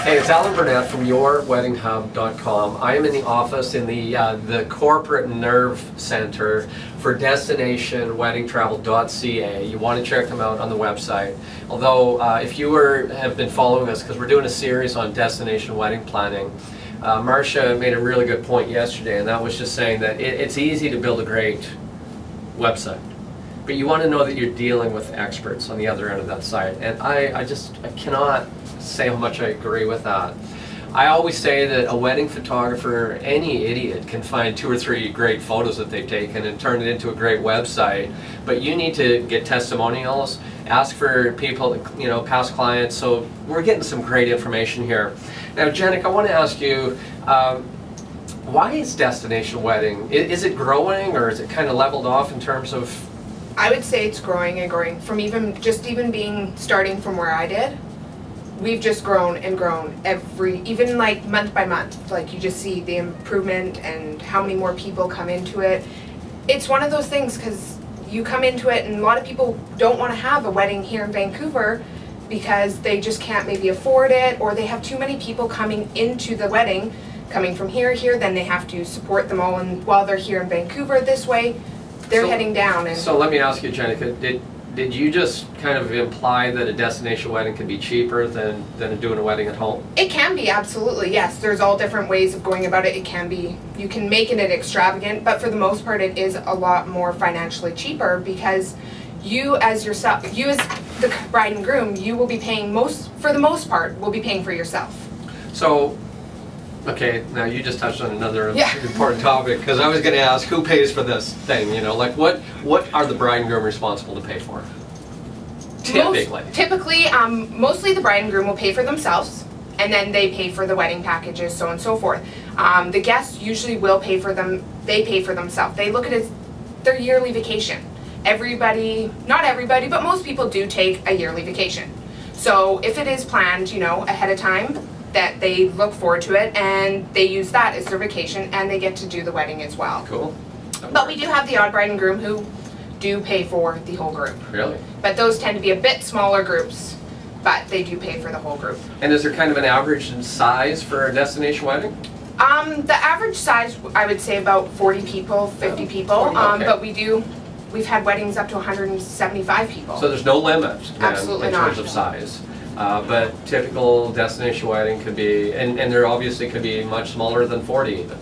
Hey, it's Alan Burnett from YourWeddingHub.com. I am in the office in the corporate nerve center for DestinationWeddingTravel.ca. You want to check them out on the website. Although, if you have been following us, because we're doing a series on destination wedding planning, Marcia made a really good point yesterday, and that was just saying that it's easy to build a great website, but you want to know that you're dealing with experts on the other end of that site. And I cannot say how much I agree with that. I always say that a wedding photographer, any idiot, can find 2 or 3 great photos that they've taken and turn it into a great website, but you need to get testimonials, ask for people, you know, past clients. So we're getting some great information here. Now, Jenik, I want to ask you, why is destination wedding, is it growing, or is it kind of leveled off in terms of? I would say it's growing and growing. From even starting from where I did, we've just grown and grown even like month by month. Like, you just see the improvement and how many more people come into it. It's one of those things, because you come into it and a lot of people don't want to have a wedding here in Vancouver because they just can't maybe afford it, or they have too many people coming into the wedding, coming from here, then they have to support them all, and while they're here in Vancouver this way, they're heading down. And so let me ask you, Jenica, did you just kind of imply that a destination wedding can be cheaper than doing a wedding at home? It can be, absolutely, yes. There's all different ways of going about it. It can be, you can make it extravagant, but for the most part it is a lot more financially cheaper, because you as the bride and groom, you will be paying for the most part, will be paying for yourself. So, okay, now you just touched on another important topic, because I was going to ask, who pays for this thing? You know, like what are the bride and groom responsible to pay for? Typically, mostly the bride and groom will pay for themselves, and then they pay for the wedding packages, so on and so forth. The guests usually will pay for them. They pay for themselves. They look at it as their yearly vacation. Everybody, not everybody, but most people do take a yearly vacation. So if it is planned, you know, ahead of time, that they look forward to it, and they use that as their vacation, and they get to do the wedding as well. Cool. But we do have the odd bride and groom who do pay for the whole group. Really? But those tend to be a bit smaller groups, but they do pay for the whole group. And is there kind of an average in size for a destination wedding? The average size, I would say about 40 people, 50 people. 40, okay. But we've had weddings up to 175 people. So there's no limit Absolutely in terms of size. But typical destination wedding could be, and there obviously could be much smaller than 40 even.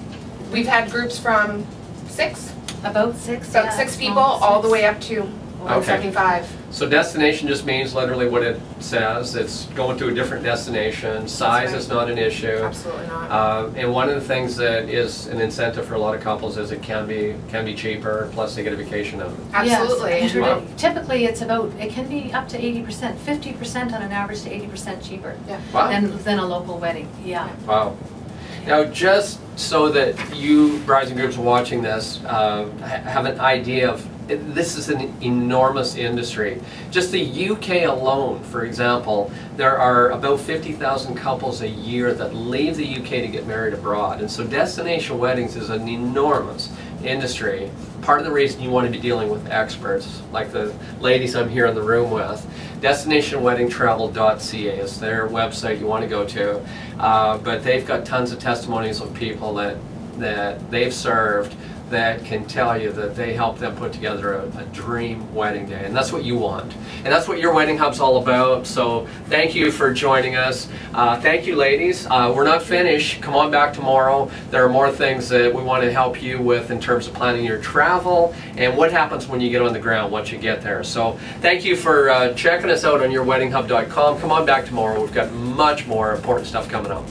We've had groups from 6. About 6. About 6 people, all the way up to 175. So destination just means literally what it says. It's going to a different destination. Size is not an issue. Absolutely not. And one of the things that is an incentive for a lot of couples is it can be cheaper, plus they get a vacation out of it. Absolutely. Yes. Wow. Typically it can be up to 80%, 50% on an average to 80% cheaper than a local wedding. Yeah. Wow. Now, just so that you brides and grooms watching this have an idea of, this is an enormous industry. Just the UK alone, for example, there are about 50,000 couples a year that leave the UK to get married abroad. And so destination weddings is an enormous industry. Part of the reason you want to be dealing with experts, like the ladies I'm here in the room with. DestinationWeddingTravel.ca is their website you want to go to. But they've got tons of testimonies of people that they've served that can tell you that they help them put together a dream wedding day, and that's what you want, and that's what your Wedding Hub's all about. So thank you for joining us. Thank you, ladies. We're not finished. Come on back tomorrow. There are more things that we want to help you with in terms of planning your travel and what happens when you get on the ground once you get there. So thank you for checking us out on YourWeddingHub.com. Come on back tomorrow. We've got much more important stuff coming up.